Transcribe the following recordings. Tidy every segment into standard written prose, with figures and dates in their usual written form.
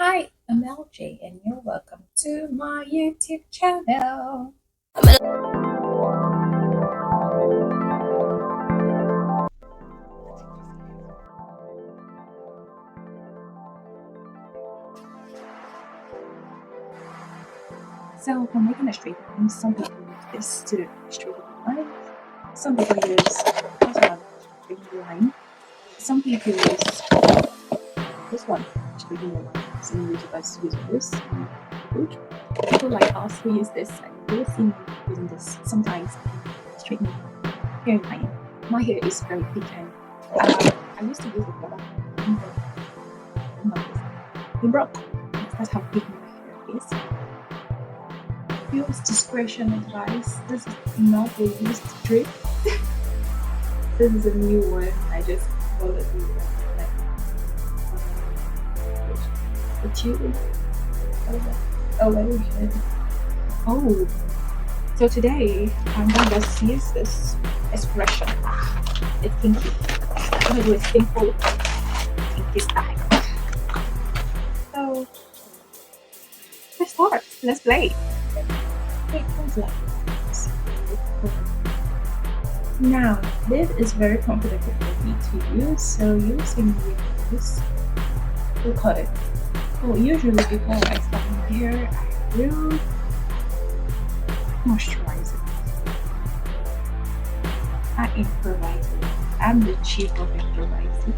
Hi, I'm LJ, and you're welcome to my YouTube channel. So, for making a straight line, some people use this to straighten the line. Some people use this one to straighten the line. Some people use this one to straighten the line. Some YouTubers use this. Good. People like us who use this, and you'll see me using this sometimes to straighten my hairline. My hair is very thick, and I used to use it, but it broke. That's how big my hair is. Use discretion advice. This is not a used trick. This is a new one. I just followed you. But you. Oh, let me show. Oh. So today I'm gonna just use this expression. It's kinky. I'm gonna do a simple kinky style. So let's start. Let's play. It comes like this. Now, this is very comfortable for me to use, so using this, we'll cut it. So usually before I start my hair, I will moisturize it. I improvise it. I'm the chief of improvising.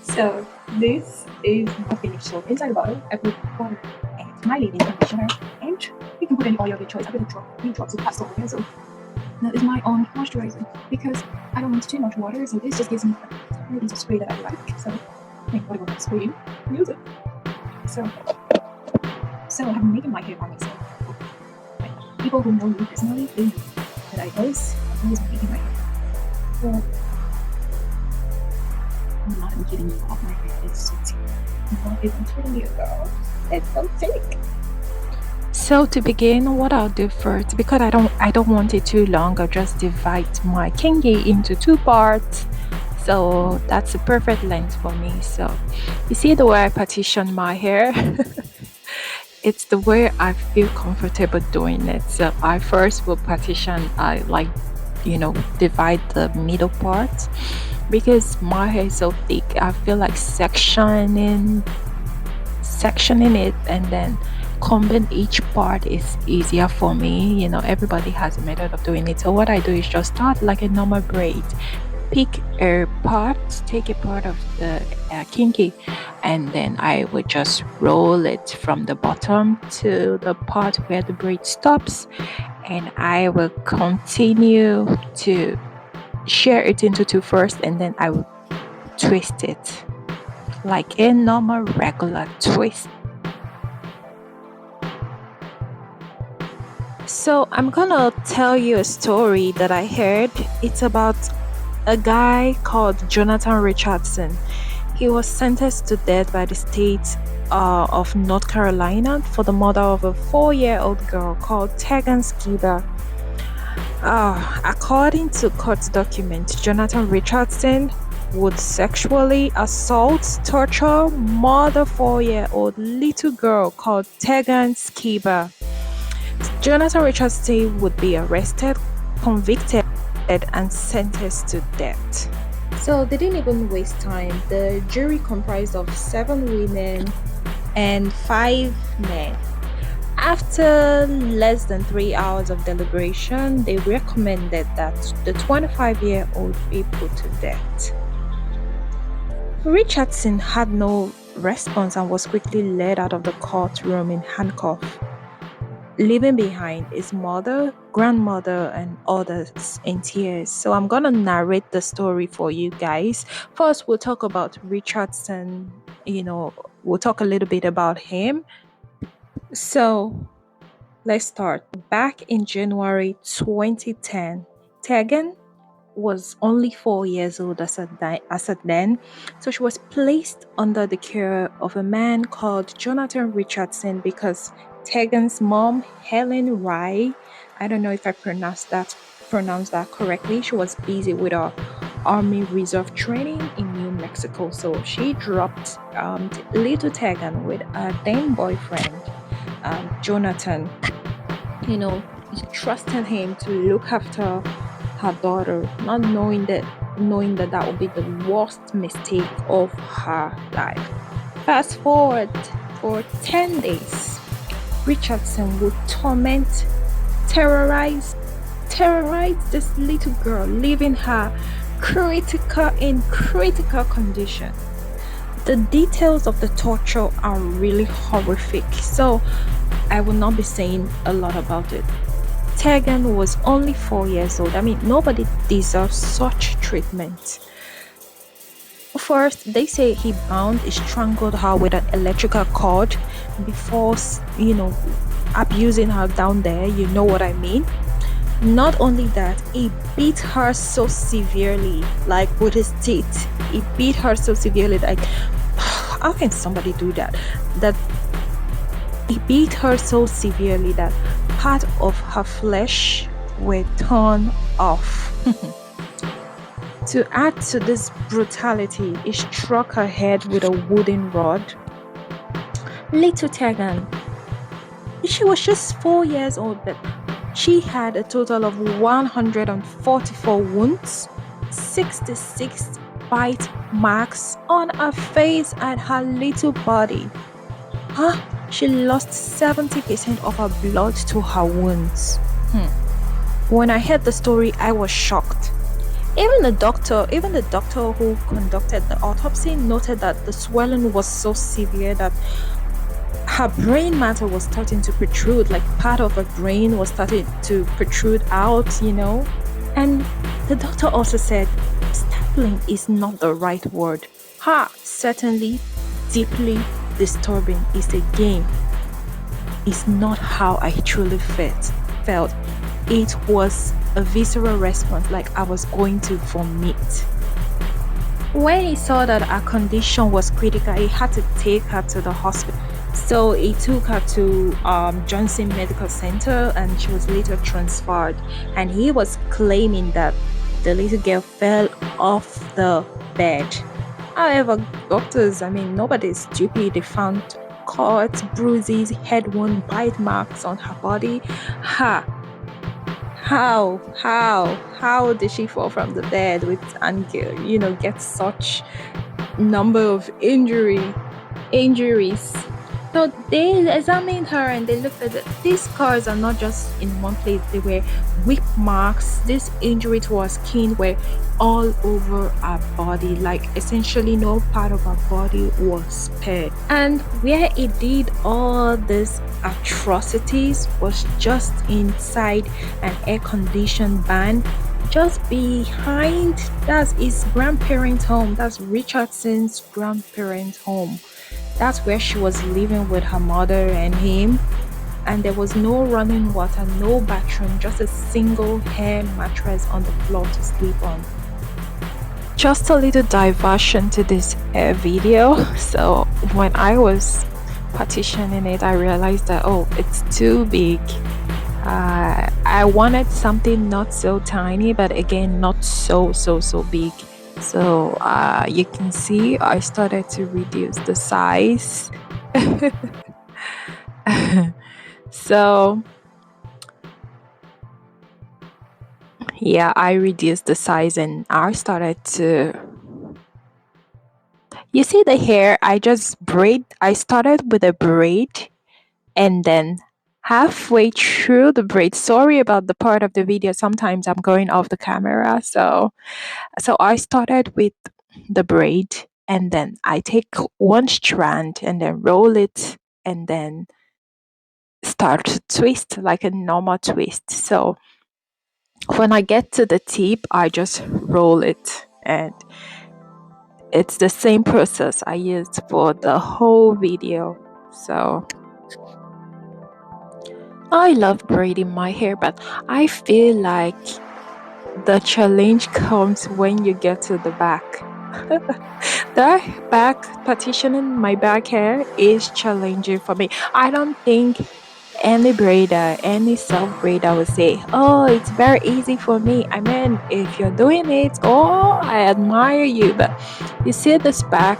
So this is my finish. So inside the bottle, I put water and my leave-in conditioner, and you can put any oil of your choice. I put a few drops of castor oil. So that is my own moisturizer because I don't want too much water. So this just gives me a little spray that I like. So whatever works for you, use it. So I'm making my hair by myself. Like, people who know me personally, they know that I always making my hair. So I'm not even kidding you off my hair. It's so thick. I'm not even kidding you, girl. It's so thick. So to begin, what I'll do first, because I don't want it too long, I'll just divide my kingi into two parts. So that's a perfect length for me. So you see the way I partition my hair? It's the way I feel comfortable doing it. So I first will partition, I like, divide the middle part because my hair is so thick. I feel like sectioning it and then combing each part is easier for me. Everybody has a method of doing it. So what I do is just start like a normal braid, pick a part, take a part of the kinky, and then I would just roll it from the bottom to the part where the braid stops, and I will continue to share it into two first, and then I will twist it like a normal regular twist. So I'm gonna tell you a story that I heard. It's about a guy called Jonathan Richardson. He was sentenced to death by the state of North Carolina for the murder of a 4-year-old girl called Teghan. According to court documents, Jonathan Richardson would sexually assault, torture, murder 4-year-old little girl called Teghan. Jonathan Richardson would be arrested, convicted, and sentenced to death. So they didn't even waste time. The jury comprised of 7 women and 5 men. After less than 3 hours of deliberation, they recommended that the 25-year-old be put to death. Richardson had no response and was quickly led out of the courtroom in handcuffs, leaving behind his mother, grandmother, and others in tears. So I'm gonna narrate the story for you guys. First, we'll talk about Richardson. We'll talk a little bit about him. So let's start. Back in January 2010, Teghan was only 4 years old as at then. So she was placed under the care of a man called Jonathan Richardson because Teghan's mom, Helen Rye, I don't know if I pronounced that correctly. She was busy with her Army Reserve training in New Mexico. So she dropped little Teghan with her then boyfriend, Jonathan, you know, trusting him to look after her daughter, not knowing that that would be the worst mistake of her life. Fast forward for 10 days, Richardson would terrorize this little girl, leaving her in critical condition. The details of the torture are really horrific, so I will not be saying a lot about it. Teghan was only 4 years old. I mean, nobody deserves such treatment. First, they say he strangled her with an electrical cord before, abusing her down there. You know what I mean? Not only that, he beat her so severely, like with his teeth. He beat her so severely, like, how can somebody do that? That he beat her so severely that part of her flesh were torn off. To add to this brutality, he struck her head with a wooden rod. Little Teghan, she was just 4 years old, but she had a total of 144 wounds, 66 bite marks on her face and her little body. She lost 70% of her blood to her wounds. When I heard the story, I was shocked. Even the doctor who conducted the autopsy noted that the swelling was so severe that her brain matter was starting to protrude, like part of her brain was starting to protrude out, And the doctor also said, stapling is not the right word. Certainly deeply disturbing is again. It's not how I truly felt. It was a visceral response, like I was going to vomit. When he saw that her condition was critical, he had to take her to the hospital. So he took her to Johnson Medical Center and she was later transferred. And he was claiming that the little girl fell off the bed. However, doctors, nobody's stupid. They found cuts, bruises, head wound, bite marks on her body. How did she fall from the bed and get such number of injuries? So they examined her and they looked at it. These scars are not just in one place. They were whip marks. This injury to her skin were all over her body. Like essentially no part of her body was spared. And where he did all these atrocities was just inside an air-conditioned van, just behind. That's his grandparents' home. That's Richardson's grandparents' home. That's where she was living with her mother and him. And there was no running water, no bathroom, just a single hair mattress on the floor to sleep on. Just a little diversion to this video. So when I was partitioning it, I realized that, it's too big. I wanted something not so tiny, but again, not so big. So you can see I started to reduce the size. So yeah, I reduced the size and I started to, you see the hair, I started with a braid and then halfway through the braid, sorry about the part of the video, sometimes I'm going off the camera, so I started with the braid and then I take one strand and then roll it and then start to twist like a normal twist. So when I get to the tip, I just roll it, and it's the same process I used for the whole video. So I love braiding my hair, but I feel like the challenge comes when you get to the back. The back, partitioning my back hair is challenging for me. I don't think Any braider, any self braider would say, "Oh, it's very easy for me." I mean, if you're doing it, oh, I admire you. But you see this back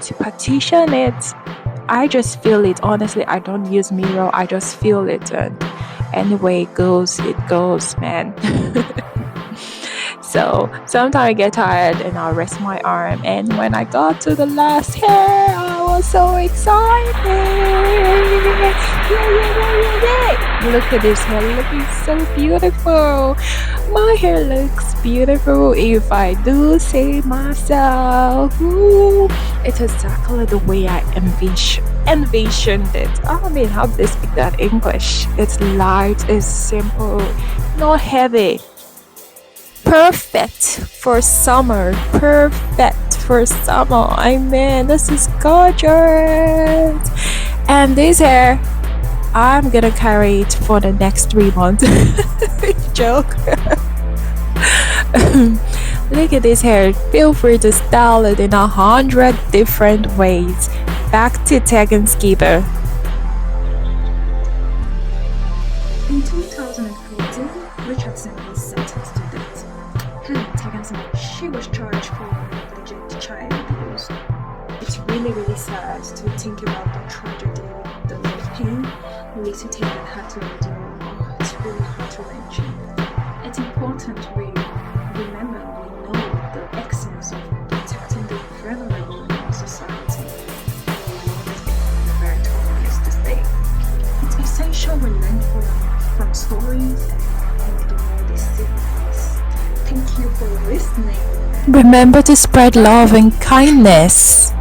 to partition it. I just feel it. Honestly, I don't use mirror. I just feel it, and anyway it goes, man. So sometimes I get tired and I'll rest my arm. And when I got to the last hair, I was so excited. Yay. Look at this hair looking so beautiful. My hair looks beautiful if I do say myself. Ooh, it's exactly the way I envisioned it. I mean, how do they speak that English? It's light, it's simple, not heavy. Perfect for summer. Perfect for summer. I mean, this is gorgeous. And this hair, I'm gonna carry it for the next 3 months. Joke. Look at this hair. Feel free to style it in 100 different ways. Back to Teghan's keeper. In 2014, Richardson was sentenced to death. Teghan's mom, she was charged for negligent child abuse. It's really sad to think about the tragedy, the pain Lisa Teghan had to endure. Oh, it's really heart-wrenching. It's important we remember, we know the essence of protecting the vulnerable in our society. The very topic is this day. It's essential we learn from stories and ignore these signals. Thank you for listening. Remember to spread love and kindness.